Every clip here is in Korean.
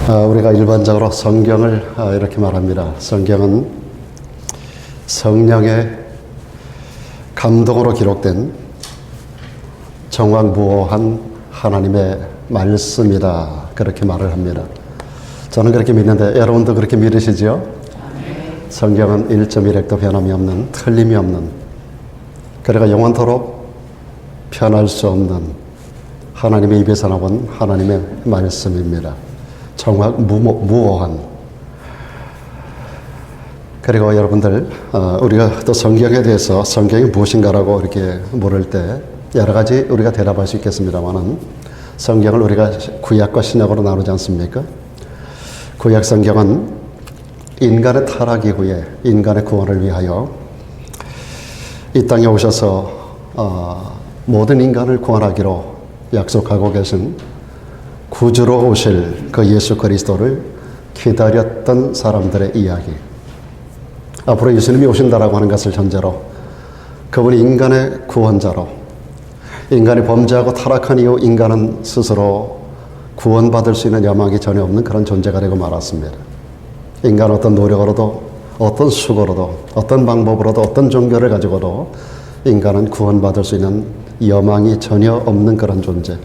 우리가 일반적으로 성경을 이렇게 말합니다. 성경은 성령의 감동으로 기록된 정확무오한 하나님의 말씀이다, 그렇게 말을 합니다. 저는 그렇게 믿는데 여러분도 그렇게 믿으시죠? 성경은 1.1획도 변함이 없는, 틀림이 없는, 그래가 영원토록 변할 수 없는 하나님의 입에서 나온 하나님의 말씀입니다. 정확무오한. 그리고 여러분들, 우리가 또 성경에 대해서 성경이 무엇인가라고 이렇게 물을 때 여러 가지 우리가 대답할 수 있겠습니다만은, 성경을 우리가 구약과 신약으로 나누지 않습니까? 구약 성경은 인간의 타락 이후에 인간의 구원을 위하여 이 땅에 오셔서 모든 인간을 구원하기로 약속하고 계신 구주로 오실 그 예수 그리스도를 기다렸던 사람들의 이야기, 앞으로 예수님이 오신다라고 하는 것을 전제로 그분이 인간의 구원자로, 인간이 범죄하고 타락한 이후 인간은 스스로 구원받을 수 있는 여망이 전혀 없는 그런 존재가 되고 말았습니다. 인간은 어떤 노력으로도, 어떤 수고로도, 어떤 방법으로도, 어떤 종교를 가지고도 인간은 구원받을 수 있는 여망이 전혀 없는 그런 존재,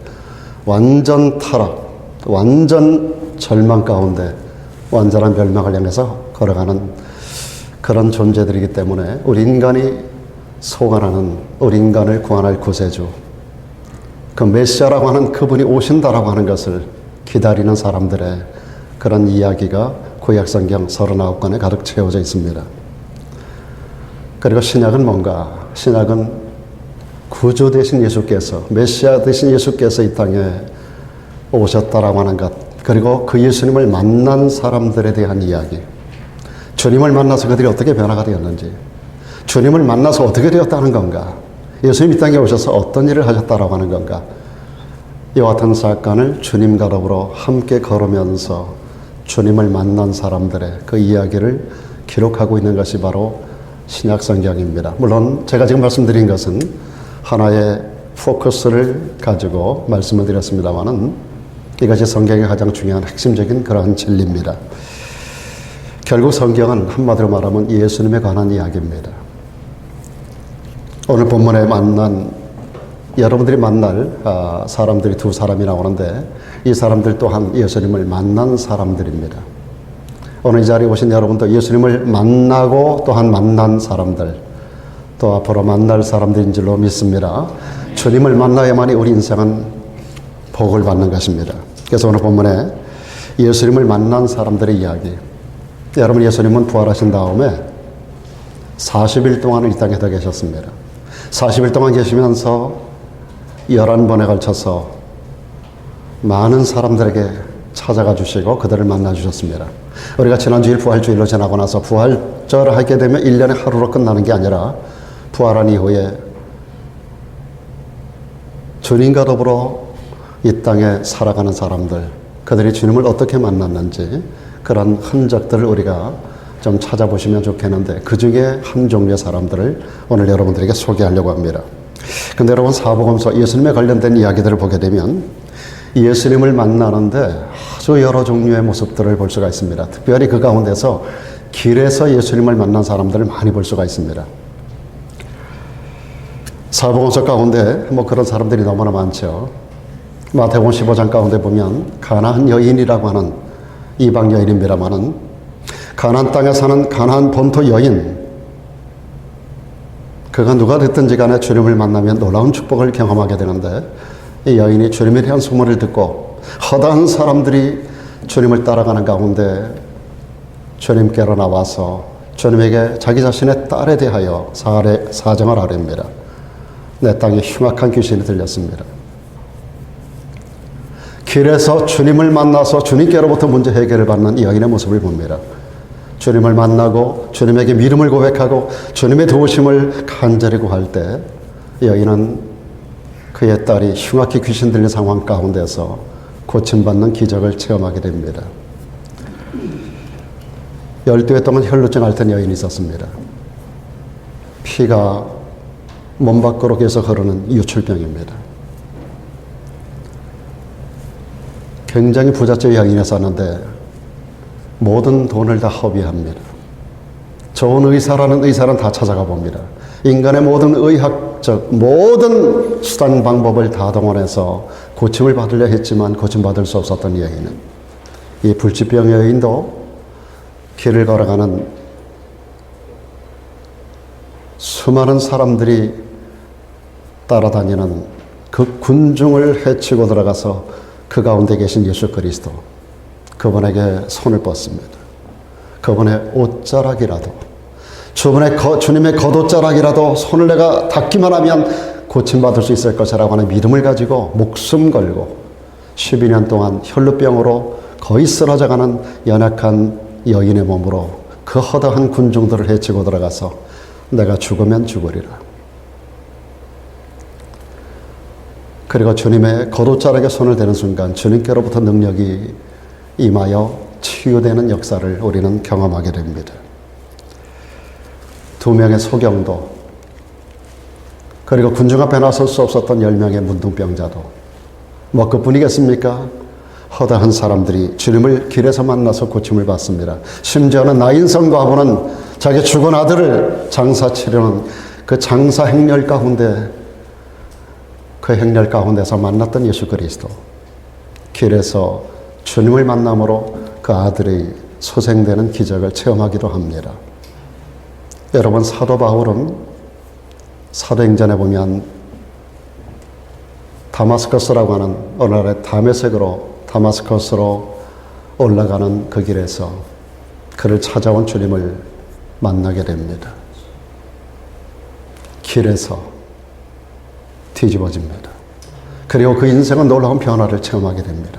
완전 타락, 완전 절망 가운데 완전한 멸망을 향해서 걸어가는 그런 존재들이기 때문에 우리 인간이 소원하는, 우리 인간을 구원할 구세주, 그 메시아라고 하는 그분이 오신다라고 하는 것을 기다리는 사람들의 그런 이야기가 구약성경 39권에 가득 채워져 있습니다. 그리고 신약은 뭔가? 신약은 구주 되신 예수께서, 메시아 되신 예수께서 이 땅에 오셨다라고 하는 것, 그리고 그 예수님을 만난 사람들에 대한 이야기, 주님을 만나서 그들이 어떻게 변화가 되었는지, 주님을 만나서 어떻게 되었다는 건가, 예수님 이 땅에 오셔서 어떤 일을 하셨다라고 하는 건가, 이와 같은 사건을 주님과 더불어 함께 걸으면서 주님을 만난 사람들의 그 이야기를 기록하고 있는 것이 바로 신약 성경입니다. 물론 제가 지금 말씀드린 것은 하나의 포커스를 가지고 말씀을 드렸습니다만은 이것이 성경의 가장 중요한 핵심적인 그러한 진리입니다. 결국 성경은 한마디로 말하면 예수님에 관한 이야기입니다. 오늘 본문에 여러분들이 만날 사람들이 두 사람이 나오는데, 이 사람들 또한 예수님을 만난 사람들입니다. 오늘 이 자리에 오신 여러분도 예수님을 만나고 또한 만난 사람들, 또 앞으로 만날 사람들인 줄로 믿습니다. 주님을 만나야만이 우리 인생은 복을 받는 것입니다. 그래서 오늘 본문에 예수님을 만난 사람들의 이야기, 여러분, 예수님은 부활하신 다음에 40일 동안을 이 땅에 더 계셨습니다. 40일 동안 계시면서 11번에 걸쳐서 많은 사람들에게 찾아가 주시고 그들을 만나 주셨습니다. 우리가 지난주일 부활주일로 지나고 나서 부활절을 하게 되면 1년에 하루로 끝나는 게 아니라 부활한 이후에 주님과 더불어 이 땅에 살아가는 사람들, 그들이 주님을 어떻게 만났는지 그런 흔적들을 우리가 좀 찾아보시면 좋겠는데, 그 중에 한 종류의 사람들을 오늘 여러분들에게 소개하려고 합니다. 근데 여러분, 사복음서 예수님에 관련된 이야기들을 보게 되면 예수님을 만나는데 아주 여러 종류의 모습들을 볼 수가 있습니다. 특별히 그 가운데서 길에서 예수님을 만난 사람들을 많이 볼 수가 있습니다. 사복음서 가운데 그런 사람들이 너무나 많죠. 마태복음 15장 가운데 보면 가나안 여인이라고 하는 이방 여인입니다만은, 가나안 땅에 사는 가나안 본토 여인, 그가 누가 됐든지 간에 주님을 만나면 놀라운 축복을 경험하게 되는데, 이 여인이 주님에 대한 소문을 듣고 허다한 사람들이 주님을 따라가는 가운데 주님께로 나와서 주님에게 자기 자신의 딸에 대하여 사정을 아뢰입니다. 내 땅에 흉악한 귀신이 들렸습니다. 길에서 주님을 만나서 주님께로부터 문제 해결을 받는 이 여인의 모습을 봅니다. 주님을 만나고 주님에게 믿음을 고백하고 주님의 도우심을 간절히 구할 때 여인은 그의 딸이 흉악히 귀신 들린 상황 가운데서 고침받는 기적을 체험하게 됩니다. 12해 동안 혈루증 앓던 여인이 있었습니다. 피가 몸 밖으로 계속 흐르는 유출병입니다. 굉장히 부잣집 여인에 사는데 모든 돈을 다 허비합니다. 좋은 의사는 다 찾아가 봅니다. 인간의 모든 의학적 모든 수단 방법을 다 동원해서 고침을 받으려 했지만 고침받을 수 없었던 여인은, 이 불치병 여인도 길을 걸어가는 수많은 사람들이 따라다니는 그 군중을 헤치고 들어가서 그 가운데 계신 예수 그리스도, 그분에게 손을 뻗습니다. 그분의 옷자락이라도, 주님의 겉옷자락이라도 손을 내가 닿기만 하면 고침받을 수 있을 것이라고 하는 믿음을 가지고 목숨 걸고 12년 동안 혈루병으로 거의 쓰러져가는 연약한 여인의 몸으로 그 허다한 군중들을 헤치고 들어가서 내가 죽으면 죽으리라. 그리고 주님의 겉옷자락에 손을 대는 순간 주님께로부터 능력이 임하여 치유되는 역사를 우리는 경험하게 됩니다. 2명의 소경도, 그리고 군중 앞에 나설 수 없었던 10명의 문둥병자도 뭐 그뿐이겠습니까? 허다한 사람들이 주님을 길에서 만나서 고침을 받습니다. 심지어는 나인성 과부는 자기 죽은 아들을 장사 치려는 그 장사 행렬 가운데, 그 행렬 가운데서 만났던 예수 그리스도, 길에서 주님을 만남으로 그 아들이 소생되는 기적을 체험하기도 합니다. 여러분, 사도 바울은 사도행전에 보면 다마스커스라고 하는 오늘날의 다메섹으로 올라가는 그 길에서 그를 찾아온 주님을 만나게 됩니다. 길에서 뒤집어집니다. 그리고 그 인생은 놀라운 변화를 체험하게 됩니다.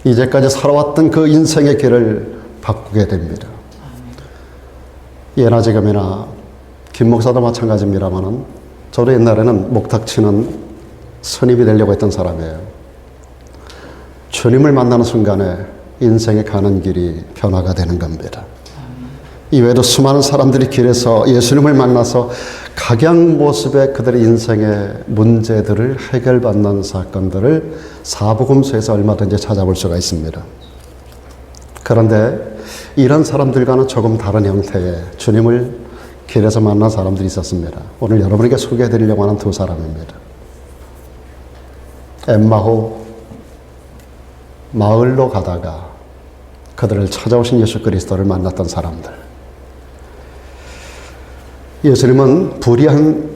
이제까지 살아왔던 그 인생의 길을 바꾸게 됩니다. 예나 지금이나 김 목사도 마찬가지입니다만은 저도 옛날에는 목탁 치는 선임이 되려고 했던 사람이에요. 주님을 만나는 순간에 인생의 가는 길이 변화가 되는 겁니다. 이외에도 수많은 사람들이 길에서 예수님을 만나서 각양 모습의 그들의 인생의 문제들을 해결받는 사건들을 사복음서에서 얼마든지 찾아볼 수가 있습니다. 그런데 이런 사람들과는 조금 다른 형태의 주님을 길에서 만난 사람들이 있었습니다. 오늘 여러분에게 소개해드리려고 하는 2 사람입니다. 엠마오 마을로 가다가 그들을 찾아오신 예수 그리스도를 만났던 사람들. 예수님은 불의한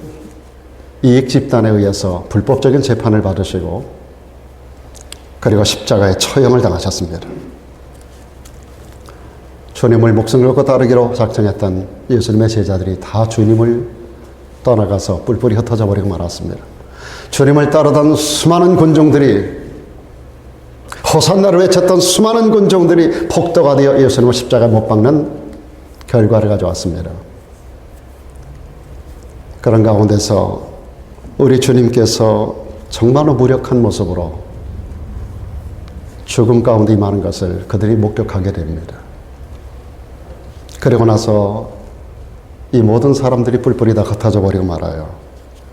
이익 집단에 의해서 불법적인 재판을 받으시고 그리고 십자가에 처형을 당하셨습니다. 주님을 목숨 걸고 따르기로 작정했던 예수님의 제자들이 다 주님을 떠나가서 뿔뿔이 흩어져 버리고 말았습니다. 주님을 따르던 수많은 군중들이, 호산나를 외쳤던 수많은 군중들이 폭도가 되어 예수님을 십자가에 못 박는 결과를 가져왔습니다. 그런 가운데서 우리 주님께서 정말로 무력한 모습으로 죽음 가운데 임하는 것을 그들이 목격하게 됩니다. 그리고 나서 이 모든 사람들이 뿔뿔이 다 흩어져 버리고 말아요.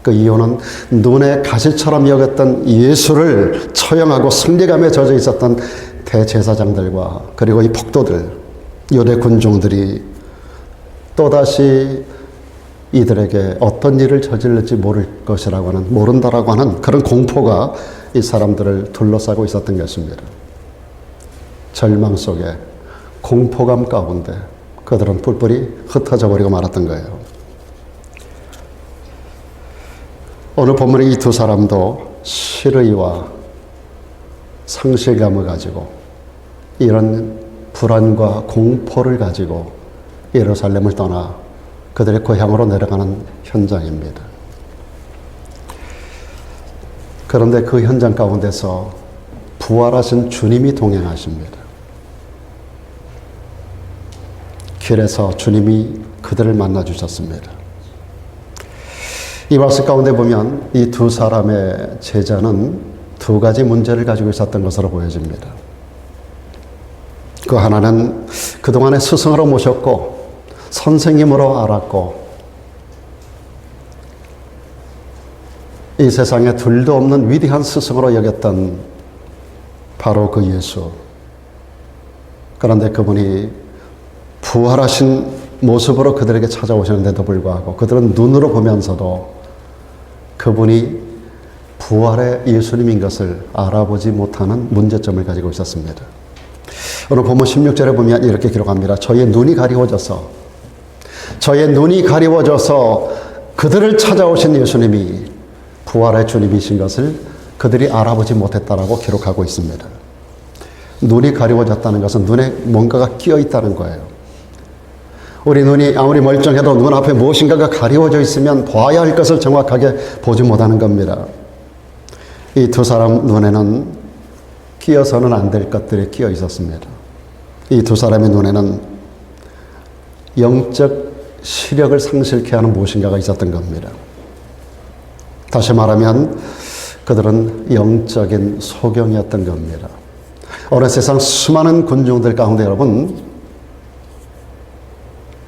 그 이유는 눈에 가시처럼 여겼던 예수를 처형하고 승리감에 젖어 있었던 대제사장들과 그리고 이 폭도들, 유대 군중들이 또다시 이들에게 어떤 일을 저질렀지 모른다라고 하는 그런 공포가 이 사람들을 둘러싸고 있었던 것입니다. 절망 속에, 공포감 가운데 그들은 뿔뿔이 흩어져 버리고 말았던 거예요. 오늘 본문의 이 2 사람도 실의와 상실감을 가지고 이런 불안과 공포를 가지고 예루살렘을 떠나 그들의 고향으로 내려가는 현장입니다. 그런데 그 현장 가운데서 부활하신 주님이 동행하십니다. 길에서 주님이 그들을 만나 주셨습니다. 이 말씀 가운데 보면 이 2 사람의 제자는 2 가지 문제를 가지고 있었던 것으로 보여집니다. 그 하나는 그동안에 스승으로 모셨고 선생님으로 알았고 이 세상에 둘도 없는 위대한 스승으로 여겼던 바로 그 예수. 그런데 그분이 부활하신 모습으로 그들에게 찾아오셨는데도 불구하고 그들은 눈으로 보면서도 그분이 부활의 예수님인 것을 알아보지 못하는 문제점을 가지고 있었습니다. 오늘 본문 16절에 보면 이렇게 기록합니다. 저의 눈이 가리워져서 그들을 찾아오신 예수님이 부활의 주님이신 것을 그들이 알아보지 못했다라고 기록하고 있습니다. 눈이 가리워졌다는 것은 눈에 뭔가가 끼어 있다는 거예요. 우리 눈이 아무리 멀쩡해도 눈앞에 무엇인가가 가리워져 있으면 봐야 할 것을 정확하게 보지 못하는 겁니다. 이 두 사람 눈에는 끼어서는 안 될 것들이 끼어 있었습니다. 이 두 사람의 눈에는 영적 시력을 상실케 하는 무엇인가가 있었던 겁니다. 다시 말하면 그들은 영적인 소경이었던 겁니다. 오늘 세상 수많은 군중들 가운데 여러분,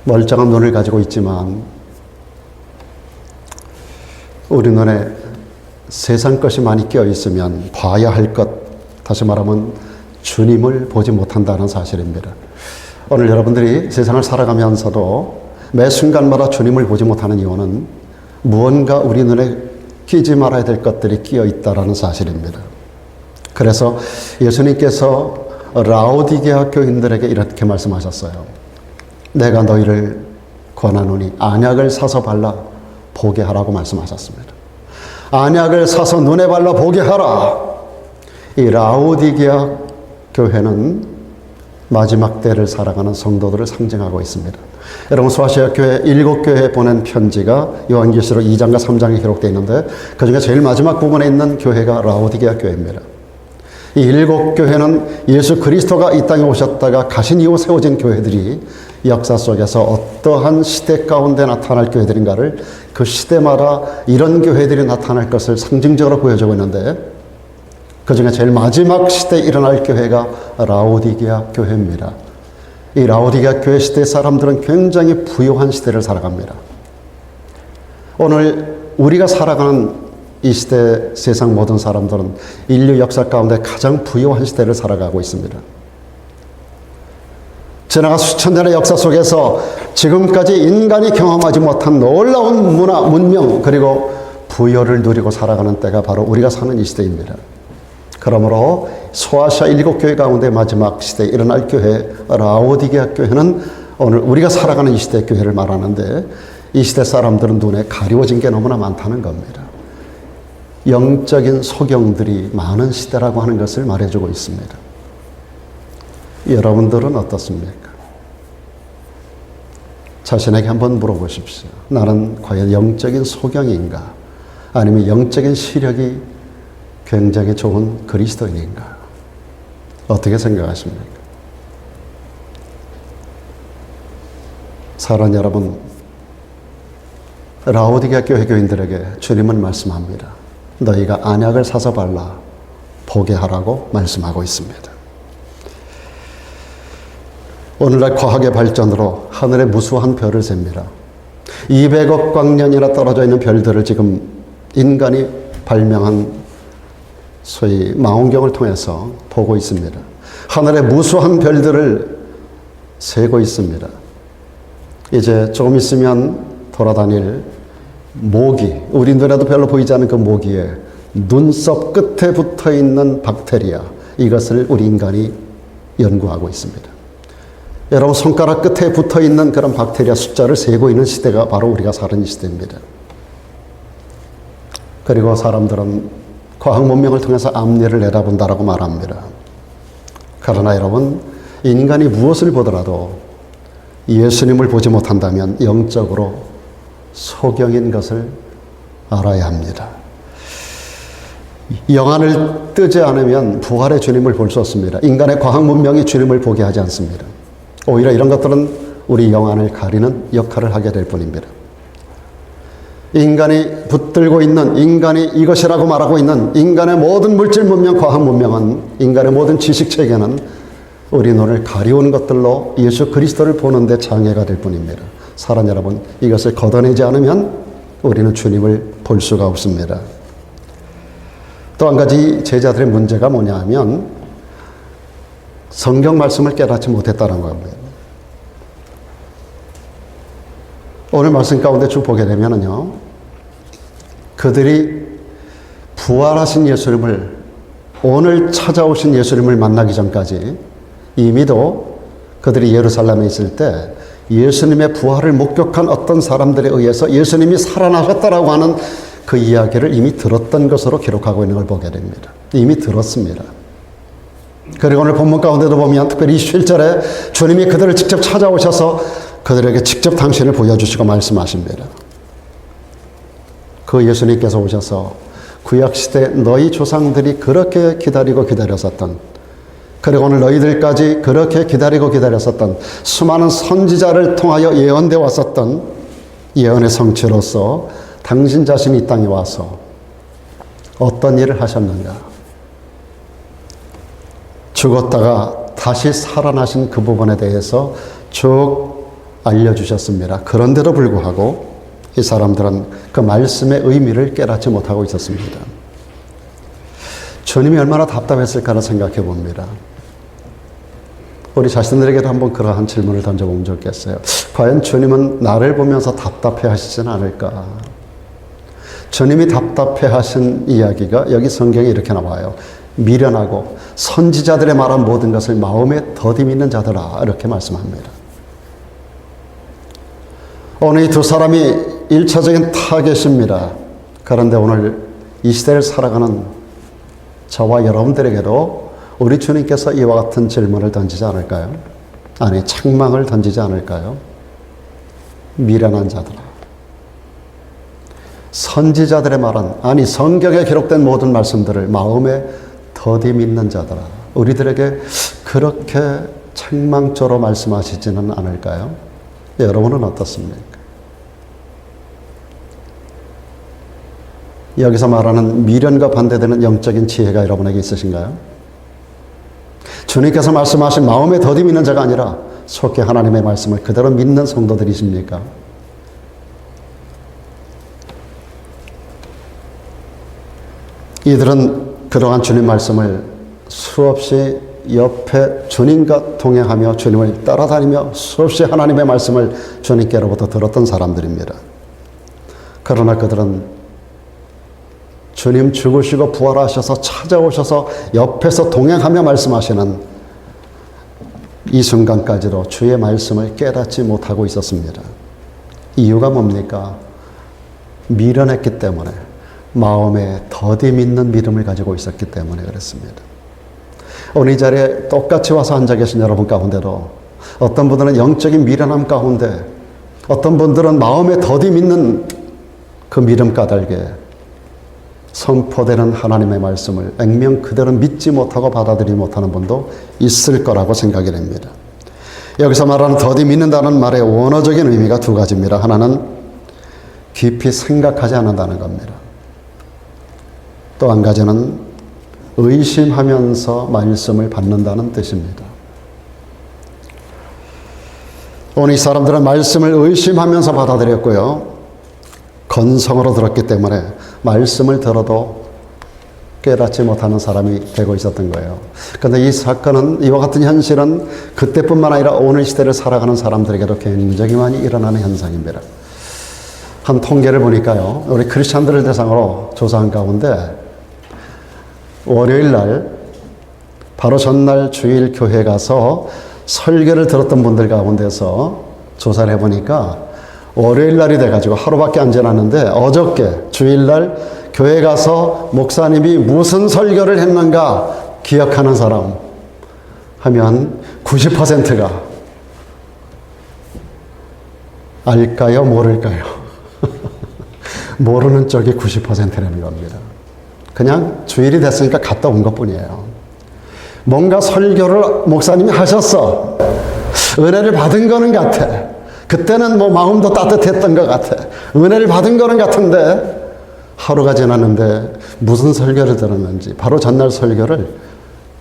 멀쩡한 눈을 가지고 있지만 우리 눈에 세상 것이 많이 끼어 있으면 봐야 할 것, 다시 말하면 주님을 보지 못한다는 사실입니다. 오늘 여러분들이 세상을 살아가면서도 매 순간마다 주님을 보지 못하는 이유는 무언가 우리 눈에 끼지 말아야 될 것들이 끼어 있다는 사실입니다. 그래서 예수님께서 라오디게아 교인들에게 이렇게 말씀하셨어요. 내가 너희를 권하노니 안약을 사서 발라 보게 하라고 말씀하셨습니다. 안약을 사서 눈에 발라 보게 하라. 이 라오디게아 교회는 마지막 때를 살아가는 성도들을 상징하고 있습니다. 여러분, 소아시아 교회 7교회에 보낸 편지가 요한계시록 2장과 3장에 기록되어 있는데 그중에 제일 마지막 부분에 있는 교회가 라오디게아 교회입니다. 이 7교회는 예수 그리스도가 이 땅에 오셨다가 가신 이후 세워진 교회들이 역사 속에서 어떠한 시대 가운데 나타날 교회들인가를 그 시대마다 이런 교회들이 나타날 것을 상징적으로 보여주고 있는데 그 중에 제일 마지막 시대에 일어날 교회가 라오디게아 교회입니다. 이 라오디게아 교회 시대 사람들은 굉장히 부유한 시대를 살아갑니다. 오늘 우리가 살아가는 이 시대 세상 모든 사람들은 인류 역사 가운데 가장 부유한 시대를 살아가고 있습니다. 지나간 수천 년의 역사 속에서 지금까지 인간이 경험하지 못한 놀라운 문화, 문명, 그리고 부여를 누리고 살아가는 때가 바로 우리가 사는 이 시대입니다. 그러므로 소아시아 7교회 가운데 마지막 시대에 일어날 교회 라오디게아 교회는 오늘 우리가 살아가는 이 시대 교회를 말하는데 이 시대 사람들은 눈에 가리워진 게 너무나 많다는 겁니다. 영적인 소경들이 많은 시대라고 하는 것을 말해주고 있습니다. 여러분들은 어떻습니까? 자신에게 한번 물어보십시오. 나는 과연 영적인 소경인가? 아니면 영적인 시력이 굉장히 좋은 그리스도인인가? 어떻게 생각하십니까? 사랑하는 여러분, 라오디게아 교회 교인들에게 주님은 말씀합니다. 너희가 안약을 사서 발라 보게 하라고 말씀하고 있습니다. 오늘날 과학의 발전으로 하늘에 무수한 별을 셉니다. 200억 광년이나 떨어져 있는 별들을 지금 인간이 발명한 소위 망원경을 통해서 보고 있습니다. 하늘에 무수한 별들을 세고 있습니다. 이제 조금 있으면 돌아다닐 모기, 우리 눈에도 별로 보이지 않는 그 모기에 눈썹 끝에 붙어 있는 박테리아, 이것을 우리 인간이 연구하고 있습니다. 여러분, 손가락 끝에 붙어 있는 그런 박테리아 숫자를 세고 있는 시대가 바로 우리가 사는 이 시대입니다. 그리고 사람들은 과학 문명을 통해서 앞니를 내다본다라고 말합니다. 그러나 여러분, 인간이 무엇을 보더라도 예수님을 보지 못한다면 영적으로 소경인 것을 알아야 합니다. 영안을 뜨지 않으면 부활의 주님을 볼 수 없습니다. 인간의 과학 문명이 주님을 보게 하지 않습니다. 오히려 이런 것들은 우리 영안을 가리는 역할을 하게 될 뿐입니다. 인간이 붙들고 있는, 인간이 이것이라고 말하고 있는 인간의 모든 물질 문명, 과학 문명은, 인간의 모든 지식 체계는 우리 눈을 가리우는 것들로 예수 그리스도를 보는 데 장애가 될 뿐입니다. 사랑 여러분, 이것을 걷어내지 않으면 우리는 주님을 볼 수가 없습니다. 또 한 가지 제자들의 문제가 뭐냐 하면 성경 말씀을 깨닫지 못했다는 겁니다. 오늘 말씀 가운데 쭉 보게 되면은요, 그들이 부활하신 예수님을, 오늘 찾아오신 예수님을 만나기 전까지 이미도 그들이 예루살렘에 있을 때 예수님의 부활을 목격한 어떤 사람들에 의해서 예수님이 살아나셨다라고 하는 그 이야기를 이미 들었던 것으로 기록하고 있는 걸 보게 됩니다. 이미 들었습니다. 그리고 오늘 본문 가운데도 보면 특별히 27절에 주님이 그들을 직접 찾아오셔서 그들에게 직접 당신을 보여주시고 말씀하십니다. 그 예수님께서 오셔서 구약시대 너희 조상들이 그렇게 기다리고 기다렸었던, 그리고 오늘 너희들까지 그렇게 기다리고 기다렸었던 수많은 선지자를 통하여 예언되어 왔었던 예언의 성취로서 당신 자신이 이 땅에 와서 어떤 일을 하셨는가? 죽었다가 다시 살아나신 그 부분에 대해서 쭉 알려주셨습니다. 그런데도 불구하고 이 사람들은 그 말씀의 의미를 깨닫지 못하고 있었습니다. 주님이 얼마나 답답했을까를 생각해 봅니다. 우리 자신들에게도 한번 그러한 질문을 던져보면 좋겠어요. 과연 주님은 나를 보면서 답답해 하시진 않을까? 주님이 답답해 하신 이야기가 여기 성경에 이렇게 나와요. 미련하고 선지자들의 말한 모든 것을 마음에 더디 믿는 자들아, 이렇게 말씀합니다. 오늘 이 두 사람이 1차적인 타겟입니다. 그런데 오늘 이 시대를 살아가는 저와 여러분들에게도 우리 주님께서 이와 같은 질문을 던지지 않을까요? 아니, 책망을 던지지 않을까요? 미련한 자들아, 선지자들의 말은, 아니 성경에 기록된 모든 말씀들을 마음에 더디 믿는 자들아, 우리들에게 그렇게 책망조로 말씀하시지는 않을까요? 여러분은 어떻습니까? 여기서 말하는 미련과 반대되는 영적인 지혜가 여러분에게 있으신가요? 주님께서 말씀하신 마음에 더디 믿는 자가 아니라 속히 하나님의 말씀을 그대로 믿는 성도들이십니까? 이들은 그러한 주님 말씀을 수없이 옆에 주님과 동행하며 주님을 따라다니며 수없이 하나님의 말씀을 주님께로부터 들었던 사람들입니다. 그러나 그들은 주님 죽으시고 부활하셔서 찾아오셔서 옆에서 동행하며 말씀하시는 이 순간까지도 주의 말씀을 깨닫지 못하고 있었습니다. 이유가 뭡니까? 미련했기 때문에, 마음에 더디 믿는 믿음을 가지고 있었기 때문에 그랬습니다. 오늘 이 자리에 똑같이 와서 앉아 계신 여러분 가운데도 어떤 분들은 영적인 미련함 가운데, 어떤 분들은 마음에 더디 믿는 그 믿음 까닭에 선포되는 하나님의 말씀을 액면 그대로 믿지 못하고 받아들이지 못하는 분도 있을 거라고 생각이 됩니다. 여기서 말하는 더디 믿는다는 말의 원어적인 의미가 두 가지입니다. 하나는 깊이 생각하지 않는다는 겁니다. 또 한 가지는 의심하면서 말씀을 받는다는 뜻입니다. 오늘 이 사람들은 말씀을 의심하면서 받아들였고요, 건성으로 들었기 때문에 말씀을 들어도 깨닫지 못하는 사람이 되고 있었던 거예요. 그런데 이 사건은, 이와 같은 현실은 그때뿐만 아니라 오늘 시대를 살아가는 사람들에게도 굉장히 많이 일어나는 현상입니다. 한 통계를 보니까요, 우리 크리스찬들을 대상으로 조사한 가운데 월요일 날, 바로 전날 주일 교회 가서 설교를 들었던 분들 가운데서 조사를 해보니까 월요일 날이 돼가지고 하루밖에 안 지났는데 어저께 주일날 교회 가서 목사님이 무슨 설교를 했는가 기억하는 사람 하면 90%가 알까요? 모를까요? 모르는 쪽이 90%라는 겁니다. 그냥 주일이 됐으니까 갔다 온 것뿐이에요. 뭔가 설교를 목사님이 하셨어. 은혜를 받은 거는 같아. 그때는 뭐 마음도 따뜻했던 것 같아. 은혜를 받은 거는 같은데 하루가 지났는데 무슨 설교를 들었는지 바로 전날 설교를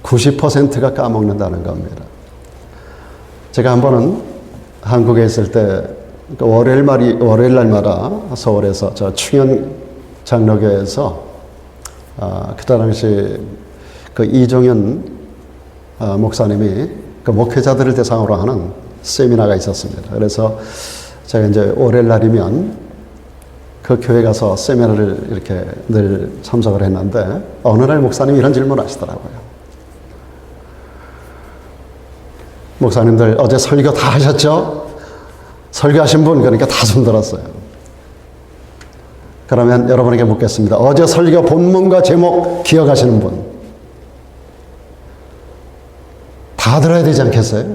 90%가 까먹는다는 겁니다. 제가 한 번은 한국에 있을 때 월요일 날마다 서울에서 저 충현 장로교에서 그때 당시 그 이종현 목사님이 그 목회자들을 대상으로 하는 세미나가 있었습니다. 그래서 제가 이제 월요일 날이면 그 교회 가서 세미나를 이렇게 늘 참석을 했는데 어느 날 목사님이 이런 질문을 하시더라고요. 목사님들 어제 설교 다 하셨죠? 설교하신 분, 그러니까 다 손들었어요. 그러면 여러분에게 묻겠습니다. 어제 설교 본문과 제목 기억하시는 분? 다 들어야 되지 않겠어요?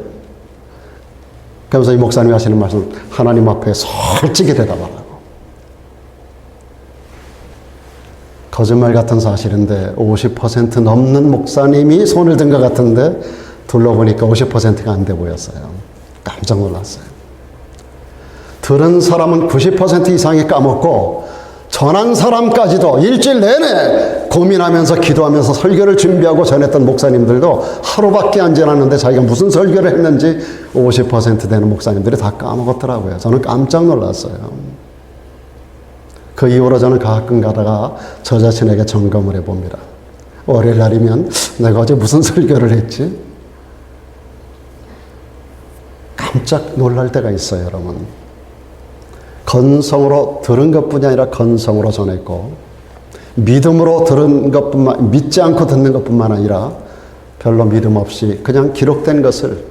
그러면서 이 목사님이 하시는 말씀, 하나님 앞에 솔직히 대답하라고. 거짓말 같은 사실인데 50% 넘는 목사님이 손을 든 것 같은데 둘러보니까 50%가 안 돼 보였어요. 깜짝 놀랐어요. 들은 사람은 90% 이상이 까먹고 전한 사람까지도 일주일 내내 고민하면서 기도하면서 설교를 준비하고 전했던 목사님들도 하루밖에 안 지났는데 자기가 무슨 설교를 했는지 50% 되는 목사님들이 다 까먹었더라고요. 저는 깜짝 놀랐어요. 그 이후로 저는 가끔 가다가 저 자신에게 점검을 해봅니다. 월요일 날이면 내가 어제 무슨 설교를 했지? 깜짝 놀랄 때가 있어요, 여러분. 건성으로 들은 것뿐이 아니라 건성으로 전했고, 믿음으로 들은 것뿐만, 믿지 않고 듣는 것뿐만 아니라 별로 믿음 없이 그냥 기록된 것을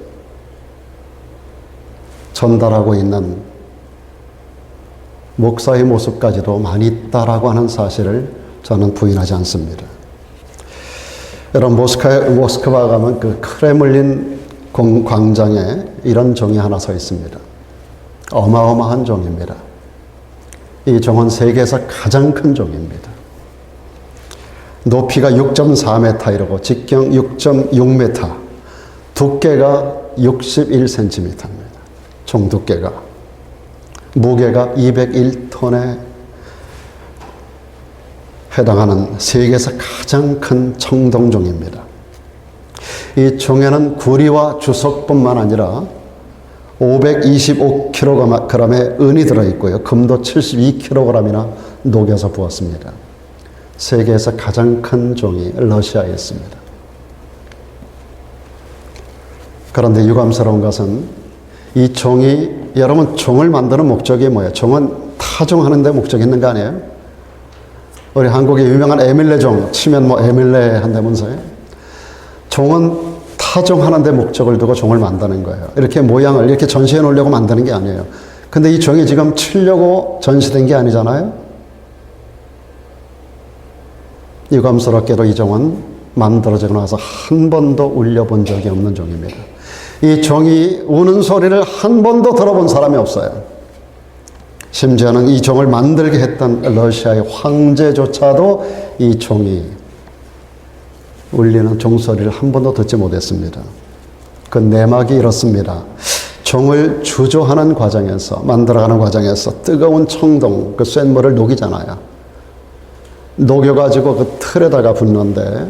전달하고 있는 목사의 모습까지도 많이 있다라고 하는 사실을 저는 부인하지 않습니다. 여러분, 모스크바 가면 그 크레물린 광장에 이런 종이 하나 서 있습니다. 어마어마한 종입니다. 이 종은 세계에서 가장 큰 종입니다. 높이가 6.4m 이르고 직경 6.6m, 두께가 61cm입니다. 총 두께가. 무게가 201톤에 해당하는 세계에서 가장 큰 청동종입니다. 이 종에는 구리와 주석뿐만 아니라 525kg의 은이 들어있고요. 금도 72kg이나 녹여서 부었습니다. 세계에서 가장 큰 종이 러시아에 있습니다. 그런데 유감스러운 것은 이 종이, 여러분 종을 만드는 목적이 뭐예요? 종은 타종하는 데 목적이 있는 거 아니에요? 우리 한국의 유명한 에밀레 종 치면 뭐 에밀레 한다면서요? 종은 타종하는 데 목적을 두고 종을 만드는 거예요. 이렇게 모양을 이렇게 전시해 놓으려고 만드는 게 아니에요. 근데 이 종이 지금 치려고 전시된 게 아니잖아요. 유감스럽게도 이 종은 만들어지고 나서 한 번도 울려본 적이 없는 종입니다. 이 종이 우는 소리를 한 번도 들어본 사람이 없어요. 심지어는 이 종을 만들게 했던 러시아의 황제조차도 이 종이 울리는 종소리를 한 번도 듣지 못했습니다. 그 내막이 이렇습니다. 종을 주조하는 과정에서, 만들어가는 과정에서 뜨거운 청동, 그 센 물을 녹이잖아요. 녹여가지고 그 틀에다가 붓는데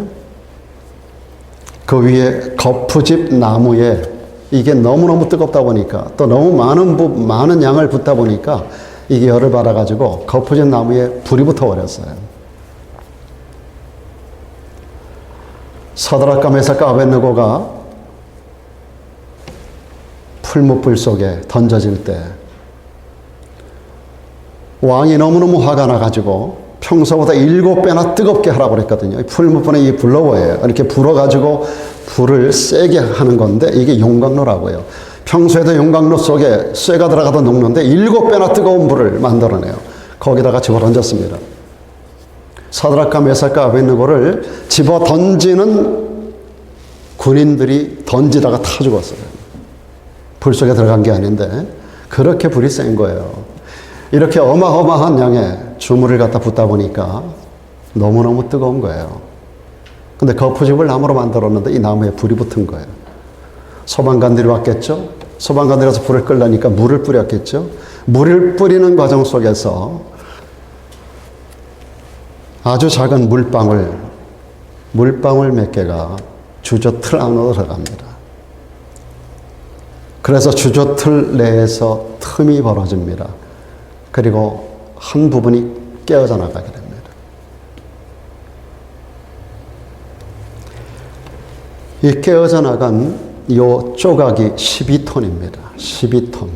그 위에 거푸집 나무에 이게 너무너무 뜨겁다 보니까 또 너무 많은 양을 붓다 보니까 이게 열을 받아가지고 거푸집 나무에 불이 붙어버렸어요. 서드락과 메삭과 아벳느고가 풀무불 속에 던져질 때 왕이 너무너무 화가 나가지고 평소보다 7배나 뜨겁게 하라고 그랬거든요. 풀무불은 이 블로워예요. 이렇게 불어가지고 불을 세게 하는 건데 이게 용광로라고요. 평소에도 용광로 속에 쇠가 들어가도 녹는데 7배나 뜨거운 불을 만들어내요. 거기다가 집어던졌습니다. 사드락과 메삭과 아벳느고를 집어 던지는 군인들이 던지다가 타 죽었어요. 불 속에 들어간 게 아닌데 그렇게 불이 센 거예요. 이렇게 어마어마한 양의 주물을 갖다 붓다 보니까 너무너무 뜨거운 거예요. 근데 거푸집을 나무로 만들었는데 이 나무에 불이 붙은 거예요. 소방관들이 왔겠죠? 소방관들이 와서 불을 끌려니까 물을 뿌렸겠죠? 물을 뿌리는 과정 속에서 아주 작은 물방울 몇 개가 주저틀 안으로 들어갑니다. 그래서 주저틀 내에서 틈이 벌어집니다. 그리고 한 부분이 깨어져 나가게 됩니다. 이 깨어져 나간 요 조각이 12톤입니다. 12톤.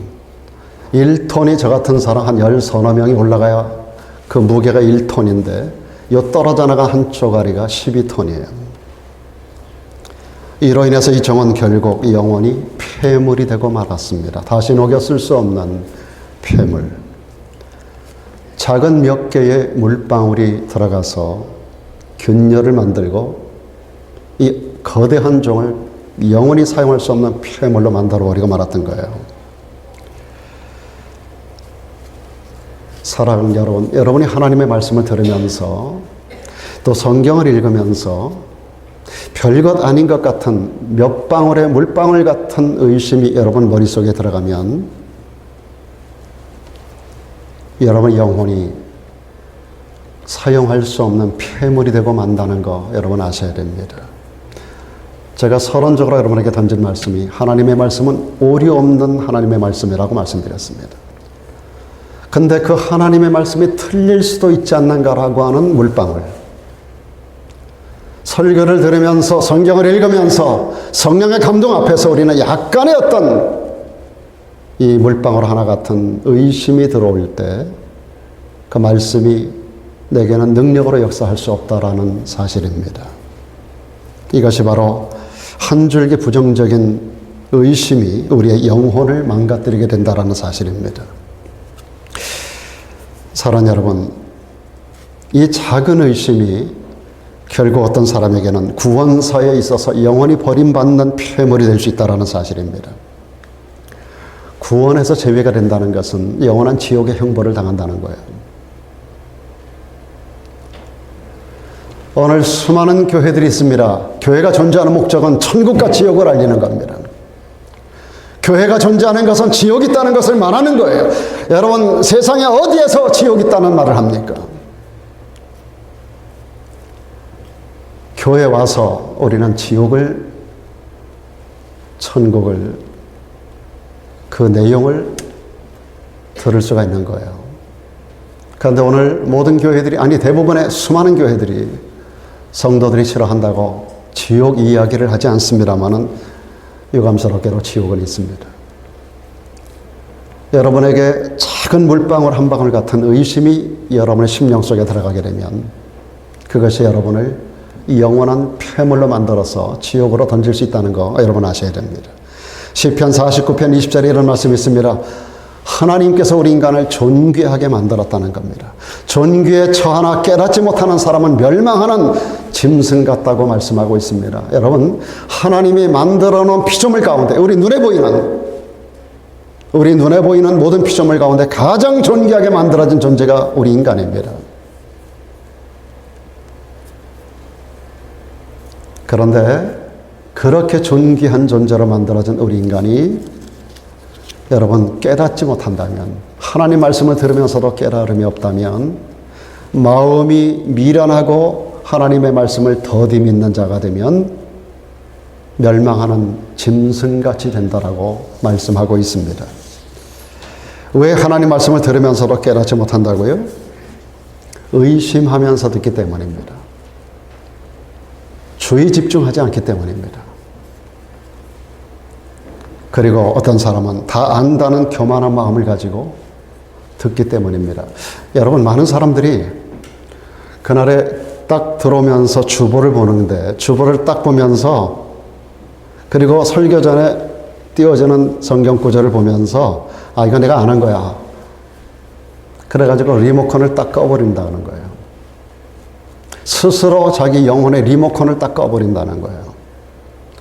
1톤이 저 같은 사람 한 10서너 명이 올라가야 그 무게가 1톤인데 요 떨어져 나간 한 쪼가리가 12톤이에요. 이로 인해서 이 종은 결국 영원히 폐물이 되고 말았습니다. 다시 녹여 쓸 수 없는 폐물. 작은 몇 개의 물방울이 들어가서 균열을 만들고 이 거대한 종을 영원히 사용할 수 없는 폐물로 만들어 버리고 말았던 거예요. 사랑하는 여러분, 여러분이 하나님의 말씀을 들으면서 또 성경을 읽으면서 별것 아닌 것 같은 몇 방울의 물방울 같은 의심이 여러분 머릿속에 들어가면 여러분 영혼이 사용할 수 없는 폐물이 되고 만다는 거 여러분 아셔야 됩니다. 제가 서론적으로 여러분에게 던진 말씀이 하나님의 말씀은 오류 없는 하나님의 말씀이라고 말씀드렸습니다. 근데 그 하나님의 말씀이 틀릴 수도 있지 않는가라고 하는 물방울. 설교를 들으면서 성경을 읽으면서 성령의 감동 앞에서 우리는 약간의 어떤 이 물방울 하나 같은 의심이 들어올 때 그 말씀이 내게는 능력으로 역사할 수 없다라는 사실입니다. 이것이 바로 한 줄기 부정적인 의심이 우리의 영혼을 망가뜨리게 된다라는 사실입니다. 사랑하는 여러분, 이 작은 의심이 결국 어떤 사람에게는 구원사에 있어서 영원히 버림받는 폐물이 될 수 있다는 사실입니다. 구원에서 제외가 된다는 것은 영원한 지옥의 형벌을 당한다는 거예요. 오늘 수많은 교회들이 있습니다. 교회가 존재하는 목적은 천국과 지옥을 알리는 겁니다. 교회가 존재하는 것은 지옥이 있다는 것을 말하는 거예요. 여러분, 세상에 어디에서 지옥이 있다는 말을 합니까? 교회 와서 우리는 지옥을, 천국을, 그 내용을 들을 수가 있는 거예요. 그런데 오늘 모든 교회들이, 아니 대부분의 수많은 교회들이 성도들이 싫어한다고 지옥 이야기를 하지 않습니다만은 유감스럽게도 지옥은 있습니다. 여러분에게 작은 물방울 한 방울 같은 의심이 여러분의 심령 속에 들어가게 되면 그것이 여러분을 영원한 폐물로 만들어서 지옥으로 던질 수 있다는 거 여러분 아셔야 됩니다. 시편 49편 20절에 이런 말씀이 있습니다. 하나님께서 우리 인간을 존귀하게 만들었다는 겁니다. 존귀에 처하나 깨닫지 못하는 사람은 멸망하는 짐승 같다고 말씀하고 있습니다. 여러분, 하나님이 만들어 놓은 피조물 가운데 우리 눈에 보이는 모든 피조물 가운데 가장 존귀하게 만들어진 존재가 우리 인간입니다. 그런데 그렇게 존귀한 존재로 만들어진 우리 인간이 여러분 깨닫지 못한다면, 하나님 말씀을 들으면서도 깨달음이 없다면 마음이 미련하고 하나님의 말씀을 더디 믿는 자가 되면 멸망하는 짐승같이 된다라고 말씀하고 있습니다. 왜 하나님 말씀을 들으면서도 깨닫지 못한다고요? 의심하면서 듣기 때문입니다. 주의 집중하지 않기 때문입니다. 그리고 어떤 사람은 다 안다는 교만한 마음을 가지고 듣기 때문입니다. 여러분, 많은 사람들이 그날에 딱 들어오면서 주보를 보는데 주보를 딱 보면서 그리고 설교 전에 띄워지는 성경 구절을 보면서 아, 이거 내가 아는 거야. 그래가지고 리모컨을 딱 꺼버린다는 거예요. 스스로 자기 영혼의 리모컨을 딱 꺼버린다는 거예요.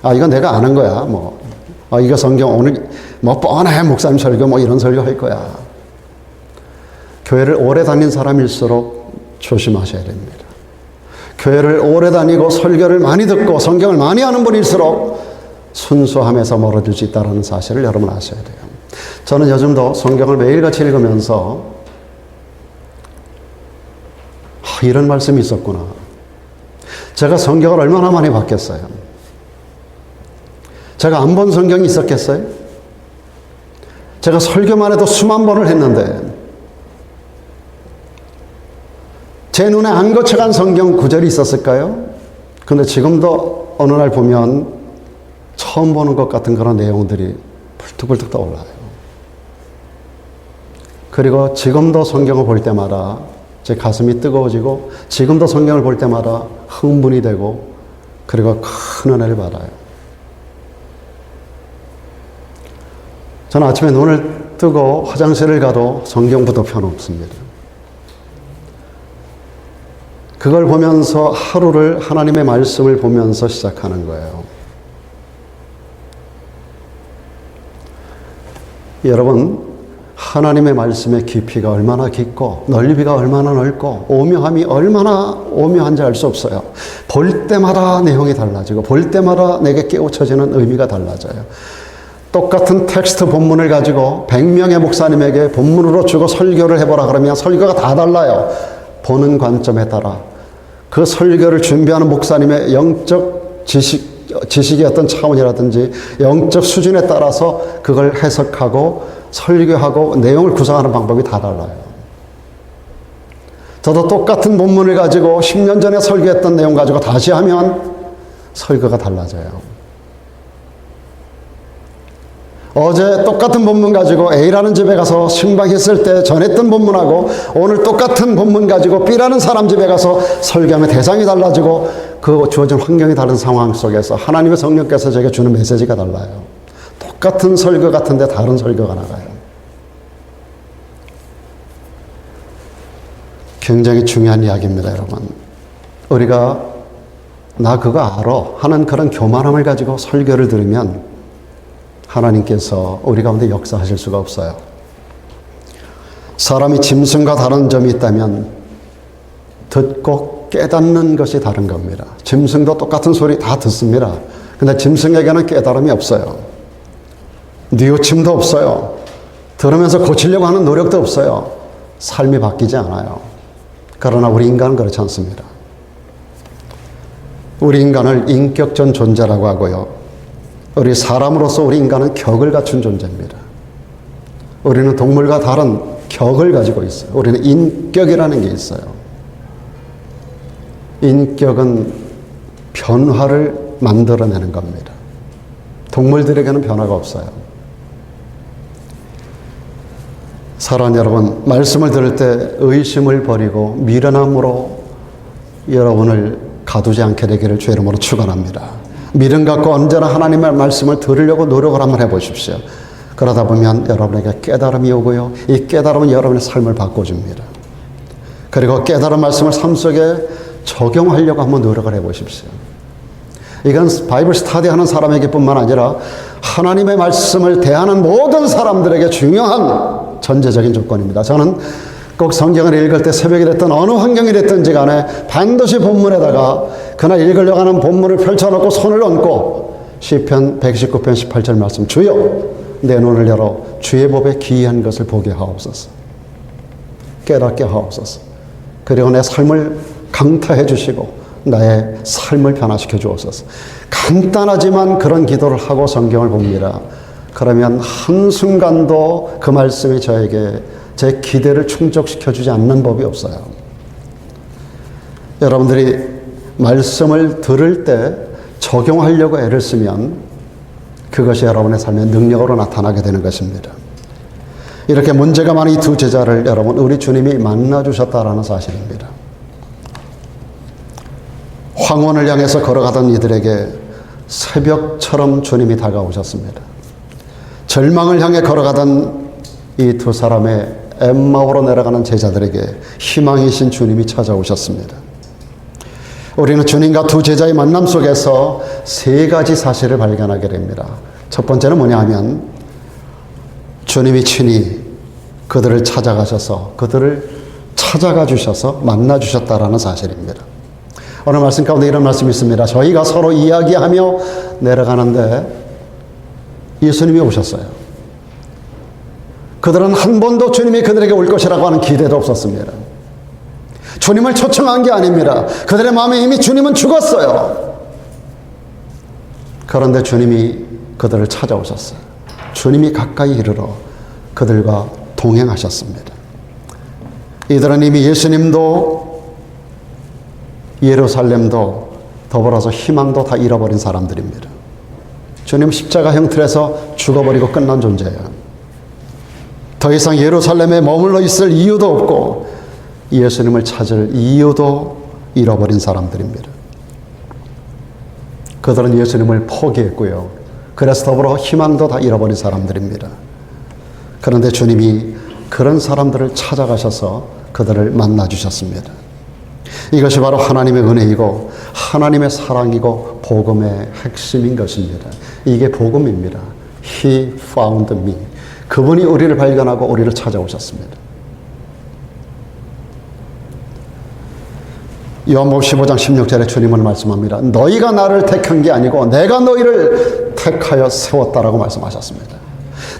아, 이거 내가 아는 거야. 이거 성경 오늘 뻔해 목사님 설교 이런 설교 할 거야. 교회를 오래 다닌 사람일수록 조심하셔야 됩니다. 교회를 오래 다니고 설교를 많이 듣고 성경을 많이 아는 분일수록 순수함에서 멀어질 수 있다는 사실을 여러분 아셔야 돼요. 저는 요즘도 성경을 매일같이 읽으면서 이런 말씀이 있었구나. 제가 성경을 얼마나 많이 봤겠어요. 제가 안 본 성경이 있었겠어요? 제가 설교만 해도 수만 번을 했는데 제 눈에 안 거쳐간 성경 구절이 있었을까요? 근데 지금도 어느 날 보면 처음 보는 것 같은 그런 내용들이 불뚝불뚝 떠올라요. 그리고 지금도 성경을 볼 때마다 제 가슴이 뜨거워지고 지금도 성경을 볼 때마다 흥분이 되고 그리고 큰 은혜를 받아요. 저는 아침에 눈을 뜨고 화장실을 가도 성경부터 펴놓습니다. 그걸 보면서 하루를 하나님의 말씀을 보면서 시작하는 거예요. 여러분, 하나님의 말씀의 깊이가 얼마나 깊고 넓이가 얼마나 넓고 오묘함이 얼마나 오묘한지 알 수 없어요. 볼 때마다 내용이 달라지고 볼 때마다 내게 깨우쳐지는 의미가 달라져요. 똑같은 텍스트 본문을 가지고 100명의 목사님에게 본문으로 주고 설교를 해보라 그러면 설교가 다 달라요. 보는 관점에 따라. 그 설교를 준비하는 목사님의 영적 지식의 어떤 차원이라든지 영적 수준에 따라서 그걸 해석하고 설교하고 내용을 구성하는 방법이 다 달라요. 저도 똑같은 본문을 가지고 10년 전에 설교했던 내용 가지고 다시 하면 설교가 달라져요. 어제 똑같은 본문 가지고 A라는 집에 가서 신방했을 때 전했던 본문하고 오늘 똑같은 본문 가지고 B라는 사람 집에 가서 설교하면 대상이 달라지고 그 주어진 환경이 다른 상황 속에서 하나님의 성령께서 제게 주는 메시지가 달라요. 똑같은 설교 같은데 다른 설교가 나가요. 굉장히 중요한 이야기입니다, 여러분. 우리가 나 그거 알아 하는 그런 교만함을 가지고 설교를 들으면 하나님께서 우리 가운데 역사하실 수가 없어요. 사람이 짐승과 다른 점이 있다면 듣고 깨닫는 것이 다른 겁니다. 짐승도 똑같은 소리 다 듣습니다. 근데 짐승에게는 깨달음이 없어요. 뉘우침도 없어요. 들으면서 고치려고 하는 노력도 없어요. 삶이 바뀌지 않아요. 그러나 우리 인간은 그렇지 않습니다. 우리 인간을 인격전 존재라고 하고요. 우리 사람으로서 우리 인간은 격을 갖춘 존재입니다. 우리는 동물과 다른 격을 가지고 있어요. 우리는 인격이라는 게 있어요. 인격은 변화를 만들어내는 겁니다. 동물들에게는 변화가 없어요. 사랑하는 여러분, 말씀을 들을 때 의심을 버리고 미련함으로 여러분을 가두지 않게 되기를 주의 이름으로 축원합니다. 믿음 갖고 언제나 하나님의 말씀을 들으려고 노력을 한번 해보십시오. 그러다 보면 여러분에게 깨달음이 오고요. 이 깨달음은 여러분의 삶을 바꿔줍니다. 그리고 깨달은 말씀을 삶 속에 적용하려고 한번 노력을 해보십시오. 이건 바이블 스터디 하는 사람에게 뿐만 아니라 하나님의 말씀을 대하는 모든 사람들에게 중요한 전제적인 조건입니다. 저는 꼭 성경을 읽을 때 새벽이 됐든 어느 환경이 됐든지 간에 반드시 본문에다가 그날 읽으려고 하는 본문을 펼쳐놓고 손을 얹고 시편 119편 18절 말씀, 주여 내 눈을 열어 주의 법에 기이한 것을 보게 하옵소서. 깨닫게 하옵소서. 그리고 내 삶을 강타해 주시고 나의 삶을 변화시켜 주옵소서. 간단하지만 그런 기도를 하고 성경을 봅니다. 그러면 한순간도 그 말씀이 저에게 제 기대를 충족시켜 주지 않는 법이 없어요. 여러분들이 말씀을 들을 때 적용하려고 애를 쓰면 그것이 여러분의 삶의 능력으로 나타나게 되는 것입니다. 이렇게 문제가 많은 이 두 제자를 여러분, 우리 주님이 만나주셨다라는 사실입니다. 황혼을 향해서 걸어가던 이들에게 새벽처럼 주님이 다가오셨습니다. 절망을 향해 걸어가던 이 두 사람의 엠마오로 내려가는 제자들에게 희망이신 주님이 찾아오셨습니다. 우리는 주님과 두 제자의 만남 속에서 세 가지 사실을 발견하게 됩니다. 첫 번째는 뭐냐 하면 주님이 친히 그들을 찾아가셔서 그들을 찾아가 주셔서 만나 주셨다라는 사실입니다. 오늘 말씀 가운데 이런 말씀이 있습니다. 저희가 서로 이야기하며 내려가는데 예수님이 오셨어요. 그들은 한 번도 주님이 그들에게 올 것이라고 하는 기대도 없었습니다. 주님을 초청한 게 아닙니다. 그들의 마음에 이미 주님은 죽었어요. 그런데 주님이 그들을 찾아오셨어요. 주님이 가까이 이르러 그들과 동행하셨습니다. 이들은 이미 예수님도 예루살렘도 더불어서 희망도 다 잃어버린 사람들입니다. 주님 십자가 형틀에서 죽어버리고 끝난 존재예요. 더 이상 예루살렘에 머물러 있을 이유도 없고 예수님을 찾을 이유도 잃어버린 사람들입니다. 그들은 예수님을 포기했고요. 그래서 더불어 희망도 다 잃어버린 사람들입니다. 그런데 주님이 그런 사람들을 찾아가셔서 그들을 만나주셨습니다. 이것이 바로 하나님의 은혜이고 하나님의 사랑이고 복음의 핵심인 것입니다. 이게 복음입니다. He found me. 그분이 우리를 발견하고 우리를 찾아오셨습니다. 요한복음 15장 16절에 주님은 말씀합니다. 너희가 나를 택한 게 아니고 내가 너희를 택하여 세웠다라고 말씀하셨습니다.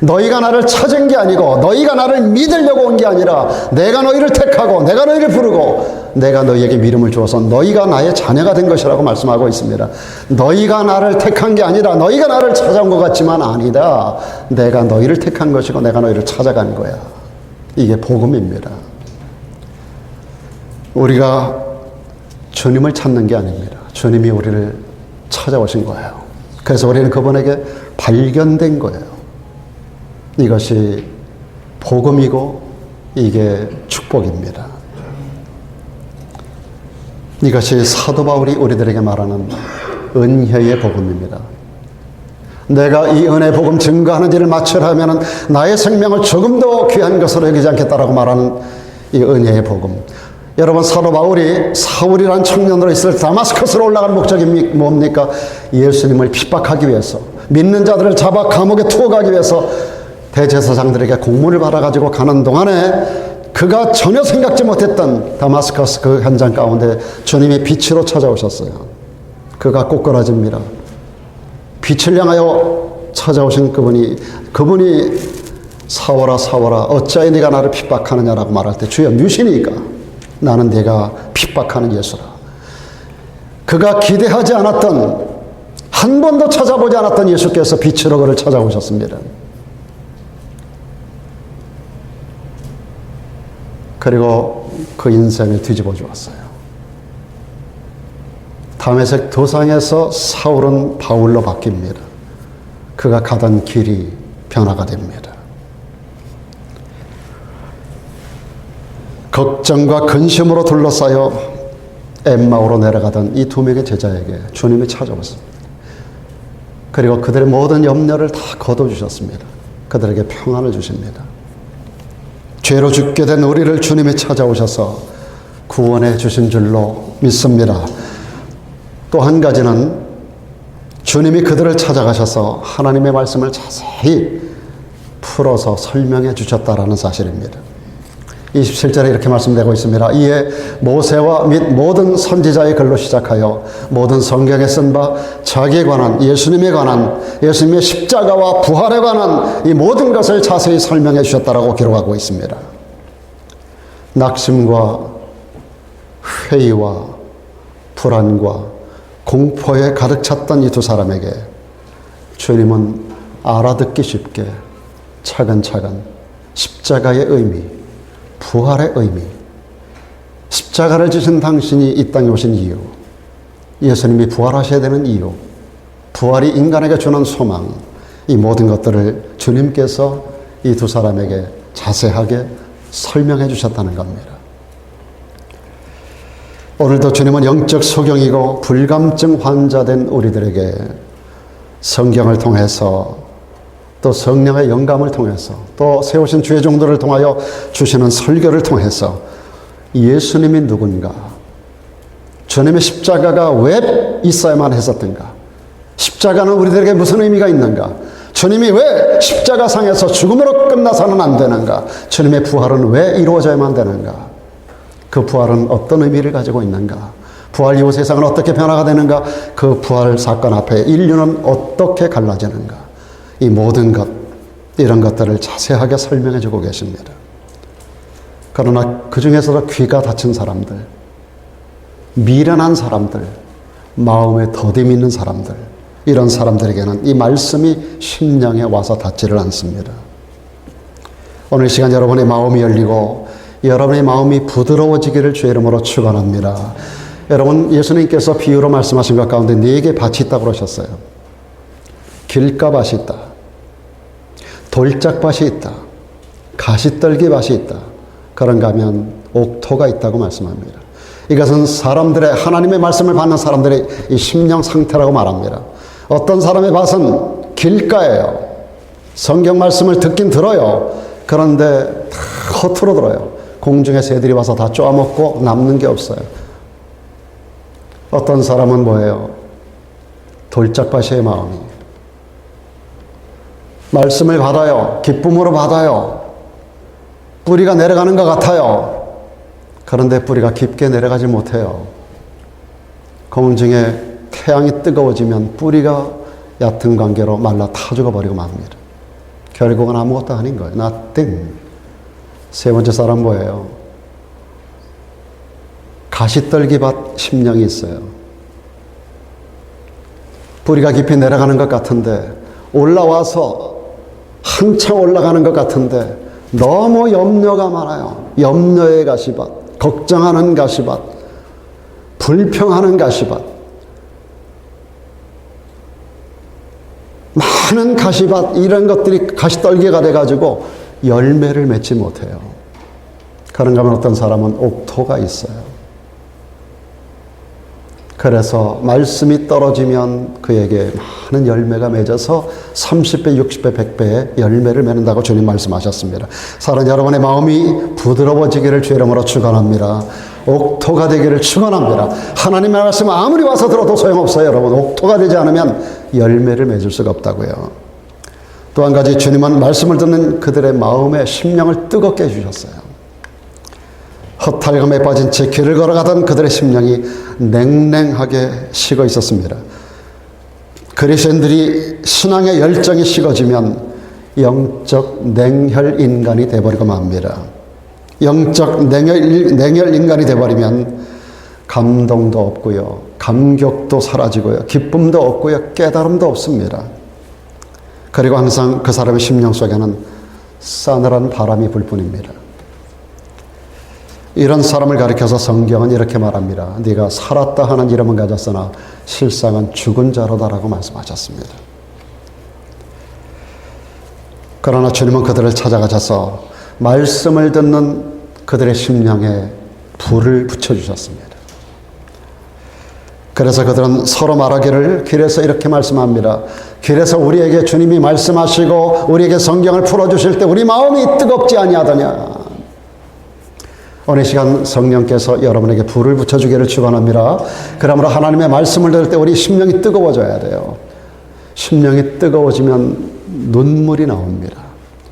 너희가 나를 찾은 게 아니고 너희가 나를 믿으려고 온 게 아니라 내가 너희를 택하고 내가 너희를 부르고 내가 너희에게 믿음을 주어서 너희가 나의 자녀가 된 것이라고 말씀하고 있습니다. 너희가 나를 택한 게 아니라 너희가 나를 찾아온 것 같지만 아니다. 내가 너희를 택한 것이고 내가 너희를 찾아간 거야. 이게 복음입니다. 우리가 주님을 찾는 게 아닙니다. 주님이 우리를 찾아오신 거예요. 그래서 우리는 그분에게 발견된 거예요. 이것이 복음이고 이게 축복입니다. 이것이 사도 바울이 우리들에게 말하는 은혜의 복음입니다. 내가 이 은혜 복음 증거하는 일을 마치려면 나의 생명을 조금도 귀한 것으로 여기지 않겠다라고 말하는 이 은혜의 복음. 여러분, 사도 바울이 사울이라는 청년으로 있을 다마스커스로 올라간 목적이 뭡니까? 예수님을 핍박하기 위해서, 믿는 자들을 잡아 감옥에 투어가기 위해서 대제사장들에게 공문을 받아가지고 가는 동안에 그가 전혀 생각지 못했던 다마스커스 그 현장 가운데 주님이 빛으로 찾아오셨어요. 그가 꼬꾸라집니다. 빛을 향하여 찾아오신 그분이 사울아 사울아 어찌하여 네가 나를 핍박하느냐라고 말할 때 주여 누시니까 나는 네가 핍박하는 예수라. 그가 기대하지 않았던, 한 번도 찾아보지 않았던 예수께서 빛으로 그를 찾아오셨습니다. 그리고 그 인생을 뒤집어 주었어요. 다메섹 도상에서 사울은 바울로 바뀝니다. 그가 가던 길이 변화가 됩니다. 걱정과 근심으로 둘러싸여 엠마오로 내려가던 이 두 명의 제자에게 주님이 찾아왔습니다. 그리고 그들의 모든 염려를 다 거둬주셨습니다. 그들에게 평안을 주십니다. 죄로 죽게 된 우리를 주님이 찾아오셔서 구원해 주신 줄로 믿습니다. 또 한 가지는 주님이 그들을 찾아가셔서 하나님의 말씀을 자세히 풀어서 설명해 주셨다라는 사실입니다. 27절에 이렇게 말씀되고 있습니다. 이에 모세와 및 모든 선지자의 글로 시작하여 모든 성경에 쓴 바 자기에 관한, 예수님에 관한, 예수님의 십자가와 부활에 관한 이 모든 것을 자세히 설명해 주셨다라고 기록하고 있습니다. 낙심과 회의와 불안과 공포에 가득 찼던 이 두 사람에게 주님은 알아듣기 쉽게 차근차근 십자가의 의미, 부활의 의미, 십자가를 지신 당신이 이 땅에 오신 이유, 예수님이 부활하셔야 되는 이유, 부활이 인간에게 주는 소망, 이 모든 것들을 주님께서 이 두 사람에게 자세하게 설명해 주셨다는 겁니다. 오늘도 주님은 영적 소경이고 불감증 환자된 우리들에게 성경을 통해서 또 성령의 영감을 통해서 또 세우신 주의 종들을 통하여 주시는 설교를 통해서 예수님이 누군가, 주님의 십자가가 왜 있어야만 했었던가, 십자가는 우리들에게 무슨 의미가 있는가, 주님이 왜 십자가상에서 죽음으로 끝나서는 안 되는가, 주님의 부활은 왜 이루어져야만 되는가, 그 부활은 어떤 의미를 가지고 있는가, 부활 이후 세상은 어떻게 변화가 되는가, 그 부활 사건 앞에 인류는 어떻게 갈라지는가, 이 모든 것, 이런 것들을 자세하게 설명해 주고 계십니다. 그러나 그 중에서도 귀가 닫힌 사람들, 미련한 사람들, 마음에 더딤 있는 사람들, 이런 사람들에게는 이 말씀이 심령에 와서 닿지를 않습니다. 오늘 시간 여러분의 마음이 열리고 여러분의 마음이 부드러워지기를 주의 이름으로 축원합니다. 여러분, 예수님께서 비유로 말씀하신 것 가운데 4개 밭이 있다고 그러셨어요. 길가밭이 있다. 돌짝밭이 있다. 가시떨기밭이 있다. 그런가 하면 옥토가 있다고 말씀합니다. 이것은 사람들의 하나님의 말씀을 받는 사람들의 이 심령 상태라고 말합니다. 어떤 사람의 밭은 길가예요. 성경 말씀을 듣긴 들어요. 그런데 다 허투루 들어요. 공중의 새들이 와서 다 쪼아먹고 남는 게 없어요. 어떤 사람은 뭐예요? 돌짝밭의 마음이. 말씀을 받아요. 기쁨으로 받아요. 뿌리가 내려가는 것 같아요. 그런데 뿌리가 깊게 내려가지 못해요. 공중에 태양이 뜨거워지면 뿌리가 얕은 관계로 말라 타 죽어버리고 맙니다. 결국은 아무것도 아닌 거예요. Nothing. 세 번째 사람 뭐예요? 가시떨기밭 심령이 있어요. 뿌리가 깊이 내려가는 것 같은데, 올라와서 한참 올라가는 것 같은데 너무 염려가 많아요. 염려의 가시밭, 걱정하는 가시밭, 불평하는 가시밭, 많은 가시밭, 이런 것들이 가시떨기가 돼가지고 열매를 맺지 못해요. 그런가 하면 어떤 사람은 옥토가 있어요. 그래서 말씀이 떨어지면 그에게 많은 열매가 맺어서 30배, 60배, 100배의 열매를 맺는다고 주님 말씀하셨습니다. 사랑하는 여러분의 마음이 부드러워지기를 주의 이름으로 축원합니다. 옥토가 되기를 축원합니다. 하나님의 말씀 아무리 와서 들어도 소용없어요, 여러분. 옥토가 되지 않으면 열매를 맺을 수가 없다고요. 또 한 가지, 주님은 말씀을 듣는 그들의 마음에 심령을 뜨겁게 해주셨어요. 허탈감에 빠진 채 길을 걸어가던 그들의 심령이 냉랭하게 식어 있었습니다. 그리스도인들이 신앙의 열정이 식어지면 영적 냉혈 인간이 되어버리고 맙니다. 영적 냉혈 인간이 되어버리면 감동도 없고요, 감격도 사라지고요, 기쁨도 없고요, 깨달음도 없습니다. 그리고 항상 그 사람의 심령 속에는 싸늘한 바람이 불 뿐입니다. 이런 사람을 가리켜서 성경은 이렇게 말합니다. 네가 살았다 하는 이름은 가졌으나 실상은 죽은 자로다라고 말씀하셨습니다. 그러나 주님은 그들을 찾아가셔서 말씀을 듣는 그들의 심령에 불을 붙여주셨습니다. 그래서 그들은 서로 말하기를, 길에서 이렇게 말씀합니다. 길에서 우리에게 주님이 말씀하시고 우리에게 성경을 풀어주실 때 우리 마음이 뜨겁지 아니하더냐. 오늘 시간 성령께서 여러분에게 불을 붙여주기를 축원합니다. 그러므로 하나님의 말씀을 들을 때 우리 심령이 뜨거워져야 돼요. 심령이 뜨거워지면 눈물이 나옵니다.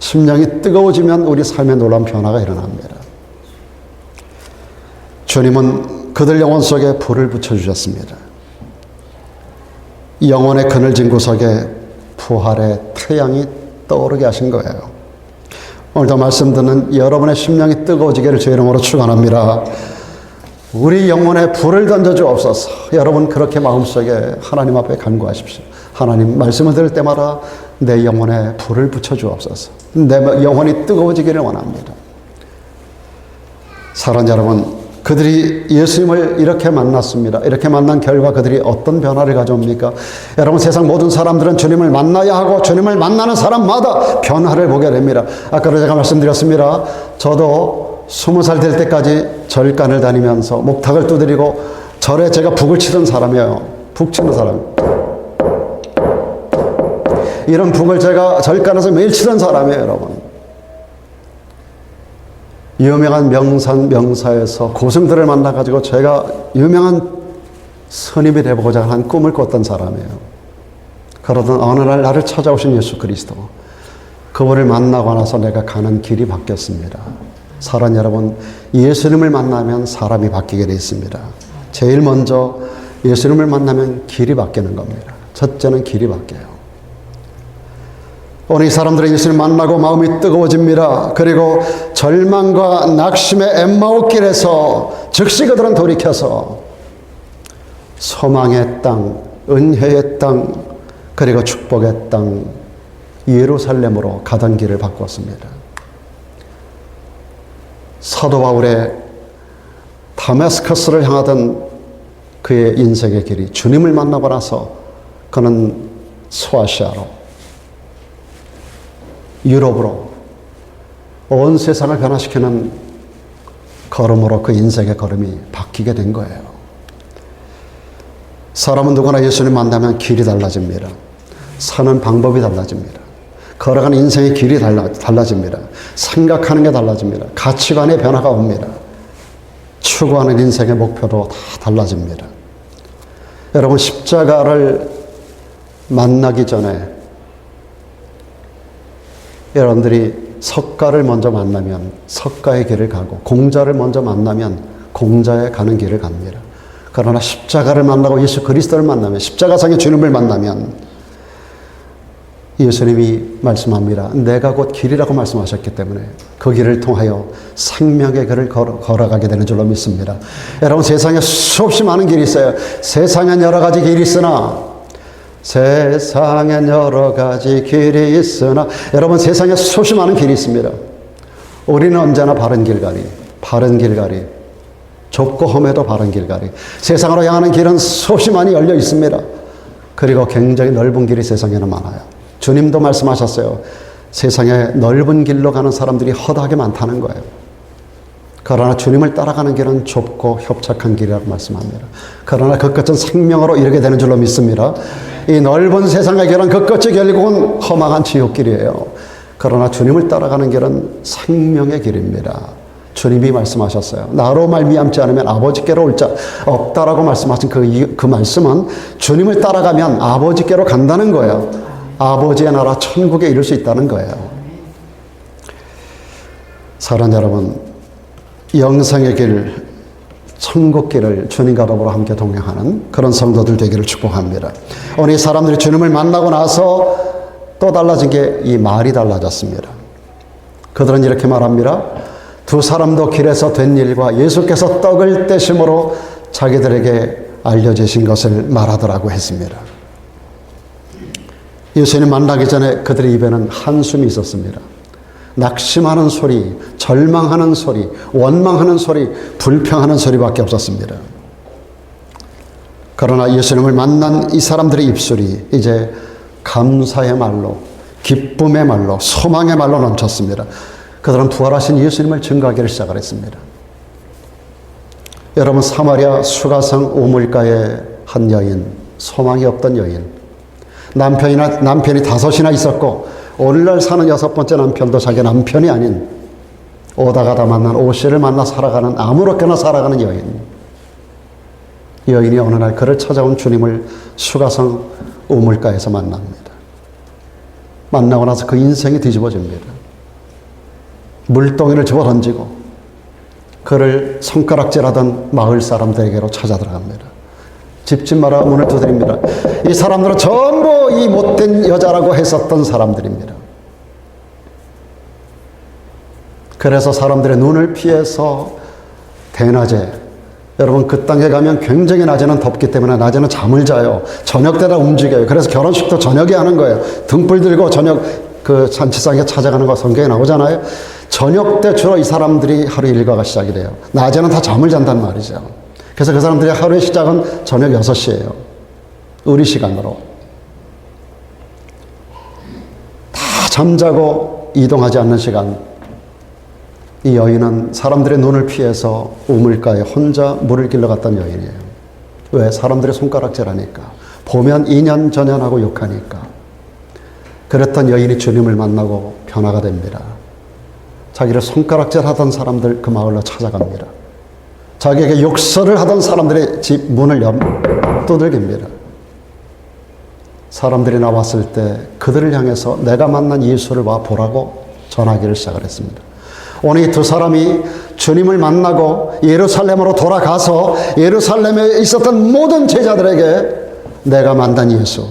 심령이 뜨거워지면 우리 삶에 놀라운 변화가 일어납니다. 주님은 그들 영혼 속에 불을 붙여주셨습니다. 영혼의 그늘진 구석에 부활의 태양이 떠오르게 하신 거예요. 오늘도 말씀 듣는 여러분의 심령이 뜨거워지기를 주의 이름으로 축원합니다. 우리 영혼에 불을 던져주옵소서. 여러분 그렇게 마음속에 하나님 앞에 간구하십시오. 하나님 말씀을 들을 때마다 내 영혼에 불을 붙여주옵소서. 내 영혼이 뜨거워지기를 원합니다. 사랑하는 여러분, 그들이 예수님을 이렇게 만났습니다. 이렇게 만난 결과 그들이 어떤 변화를 가져옵니까? 여러분, 세상 모든 사람들은 주님을 만나야 하고 주님을 만나는 사람마다 변화를 보게 됩니다. 아까도 제가 말씀드렸습니다. 저도 20살 될 때까지 절간을 다니면서 목탁을 두드리고 절에 제가 북을 치던 사람이에요. 북 치는 사람. 이런 북을 제가 절간에서 매일 치던 사람이에요, 여러분. 유명한 명사에서 고승들을 만나가지고 제가 유명한 선임이 되고자 한 꿈을 꿨던 사람이에요. 그러던 어느 날 나를 찾아오신 예수 그리스도. 그분을 만나고 나서 내가 가는 길이 바뀌었습니다. 사랑하는 여러분, 예수님을 만나면 사람이 바뀌게 되어 있습니다. 제일 먼저 예수님을 만나면 길이 바뀌는 겁니다. 첫째는 길이 바뀌어요. 오늘 이 사람들은 예수님을 만나고 마음이 뜨거워집니다. 그리고 절망과 낙심의 엠마오길에서 즉시 그들은 돌이켜서 소망의 땅, 은혜의 땅, 그리고 축복의 땅 예루살렘으로 가던 길을 바꿨습니다. 사도 바울의 다메스커스를 향하던 그의 인생의 길이 주님을 만나고 나서 그는 소아시아로, 유럽으로 온 세상을 변화시키는 걸음으로 그 인생의 걸음이 바뀌게 된 거예요. 사람은 누구나 예수님 만나면 길이 달라집니다. 사는 방법이 달라집니다. 걸어가는 인생의 길이 달라집니다. 생각하는 게 달라집니다. 가치관의 변화가 옵니다. 추구하는 인생의 목표도 다 달라집니다. 여러분, 십자가를 만나기 전에 여러분들이 석가를 먼저 만나면 석가의 길을 가고, 공자를 먼저 만나면 공자에 가는 길을 갑니다. 그러나 십자가를 만나고 예수 그리스도를 만나면, 십자가상의 주님을 만나면 예수님이 말씀합니다. 내가 곧 길이라고 말씀하셨기 때문에 그 길을 통하여 생명의 길을 걸어가게 되는 줄로 믿습니다. 여러분, 세상에 수없이 많은 길이 있어요. 세상엔 여러 가지 길이 있으나, 세상엔 여러 가지 길이 있으나, 여러분, 세상에 수없이 많은 길이 있습니다. 우리는 언제나 바른 길가리, 바른 길가리, 좁고 험해도 바른 길가리. 세상으로 향하는 길은 수없이 많이 열려 있습니다. 그리고 굉장히 넓은 길이 세상에는 많아요. 주님도 말씀하셨어요. 세상에 넓은 길로 가는 사람들이 허다하게 많다는 거예요. 그러나 주님을 따라가는 길은 좁고 협착한 길이라고 말씀합니다. 그러나 그 끝은 생명으로 이르게 되는 줄로 믿습니다. 이 넓은 세상의 길은 그 끝이 결국은 험악한 지옥길이에요. 그러나 주님을 따라가는 길은 생명의 길입니다. 주님이 말씀하셨어요. 나로 말미암지 않으면 아버지께로 올 자 없다라고 말씀하신 그 말씀은 주님을 따라가면 아버지께로 간다는 거예요. 아버지의 나라 천국에 이룰 수 있다는 거예요. 사랑하는 여러분, 영생의 길, 천국 길을 주님과 더불어 함께 동행하는 그런 성도들 되기를 축복합니다. 오늘 이 사람들이 주님을 만나고 나서 또 달라진 게 이 말이 달라졌습니다. 그들은 이렇게 말합니다. 두 사람도 길에서 된 일과 예수께서 떡을 떼심으로 자기들에게 알려주신 것을 말하더라고 했습니다. 예수님 만나기 전에 그들의 입에는 한숨이 있었습니다. 낙심하는 소리, 절망하는 소리, 원망하는 소리, 불평하는 소리밖에 없었습니다. 그러나 예수님을 만난 이 사람들의 입술이 이제 감사의 말로, 기쁨의 말로, 소망의 말로 넘쳤습니다. 그들은 부활하신 예수님을 증거하기를 시작을 했습니다. 여러분, 사마리아 수가성 우물가의 한 여인, 소망이 없던 여인, 남편이 5이나 있었고 오늘날 사는 6번째 남편도 자기 남편이 아닌 오다 가다 만난 오씨를 만나 살아가는, 아무렇게나 살아가는 여인이 어느 날 그를 찾아온 주님을 수가성 우물가에서 만납니다. 만나고 나서 그 인생이 뒤집어집니다. 물동이를 집어던지고 그를 손가락질하던 마을 사람들에게로 찾아 들어갑니다. 짚지 마라 문을 두드립니다. 이 사람들은 전부 이 못된 여자라고 했었던 사람들입니다. 그래서 사람들의 눈을 피해서 대낮에, 여러분 그 땅에 가면 굉장히 낮에는 덥기 때문에 낮에는 잠을 자요. 저녁 때다 움직여요. 그래서 결혼식도 저녁에 하는 거예요. 등불 들고 저녁 그 잔치상에 찾아가는 거 성경에 나오잖아요. 저녁 때 주로 이 사람들이 하루 일과가 시작이 돼요. 낮에는 다 잠을 잔단 말이죠. 그래서 그 사람들의 하루의 시작은 저녁 6시예요. 우리 시간으로. 다 잠자고 이동하지 않는 시간. 이 여인은 사람들의 눈을 피해서 우물가에 혼자 물을 길러 갔던 여인이에요. 왜? 사람들의 손가락질하니까. 보면 인연전연하고 욕하니까. 그랬던 여인이 주님을 만나고 변화가 됩니다. 자기를 손가락질하던 사람들 그 마을로 찾아갑니다. 자기에게 욕설을 하던 사람들의 집 문을 두들깁니다. 사람들이 나왔을 때 그들을 향해서 내가 만난 예수를 와 보라고 전하기를 시작을 했습니다. 오늘 이 두 사람이 주님을 만나고 예루살렘으로 돌아가서 예루살렘에 있었던 모든 제자들에게 내가 만난 예수,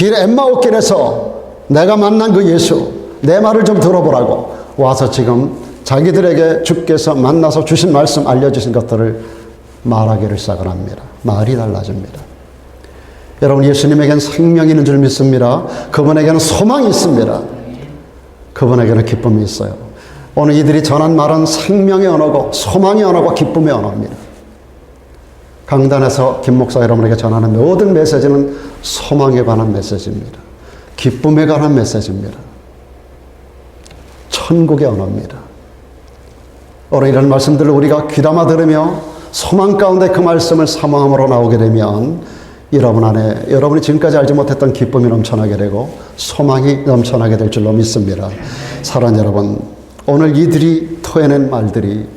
엠마오 길에서 내가 만난 그 예수, 내 말을 좀 들어보라고 와서 지금 자기들에게 주께서 만나서 주신 말씀, 알려주신 것들을 말하기를 시작을 합니다. 말이 달라집니다. 여러분, 예수님에게는 생명이 있는 줄 믿습니다. 그분에게는 소망이 있습니다. 그분에게는 기쁨이 있어요. 오늘 이들이 전한 말은 생명의 언어고 소망의 언어고 기쁨의 언어입니다. 강단에서 김 목사 여러분에게 전하는 모든 메시지는 소망에 관한 메시지입니다. 기쁨에 관한 메시지입니다. 천국의 언어입니다. 오늘 이런 말씀들을 우리가 귀담아 들으며 소망 가운데 그 말씀을 사모함으로 나오게 되면 여러분 안에 여러분이 지금까지 알지 못했던 기쁨이 넘쳐나게 되고 소망이 넘쳐나게 될 줄로 믿습니다. 사랑하는 여러분, 오늘 이들이 토해낸 말들이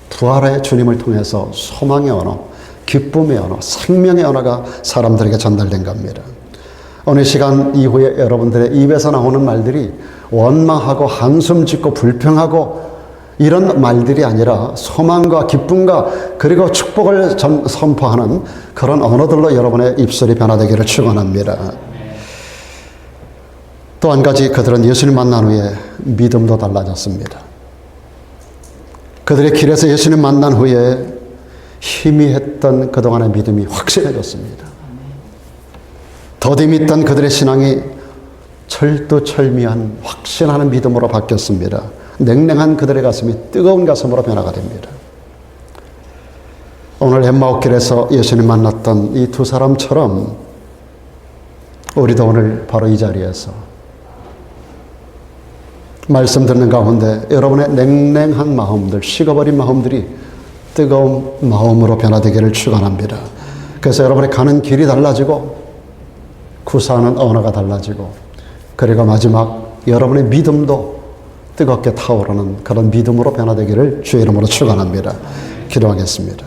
부활의 주님을 통해서 소망의 언어, 기쁨의 언어, 생명의 언어가 사람들에게 전달된 겁니다. 오늘 시간 이후에 여러분들의 입에서 나오는 말들이 원망하고 한숨 짓고 불평하고 이런 말들이 아니라 소망과 기쁨과 그리고 축복을 선포하는 그런 언어들로 여러분의 입술이 변화되기를 축원합니다. 또 한 가지, 그들은 예수님 만난 후에 믿음도 달라졌습니다. 그들의 길에서 예수님 만난 후에 희미했던 그동안의 믿음이 확실해졌습니다. 더디 믿던 그들의 신앙이 철두철미한 확신하는 믿음으로 바뀌었습니다. 냉랭한 그들의 가슴이 뜨거운 가슴으로 변화가 됩니다. 오늘 엠마오길에서 예수님 만났던 이 두 사람처럼 우리도 오늘 바로 이 자리에서 말씀 듣는 가운데 여러분의 냉랭한 마음들, 식어버린 마음들이 뜨거운 마음으로 변화되기를 축원합니다. 그래서 여러분의 가는 길이 달라지고 구사하는 언어가 달라지고 그리고 마지막 여러분의 믿음도 뜨겁게 타오르는 그런 믿음으로 변화되기를 주의 이름으로 축원합니다. 기도하겠습니다.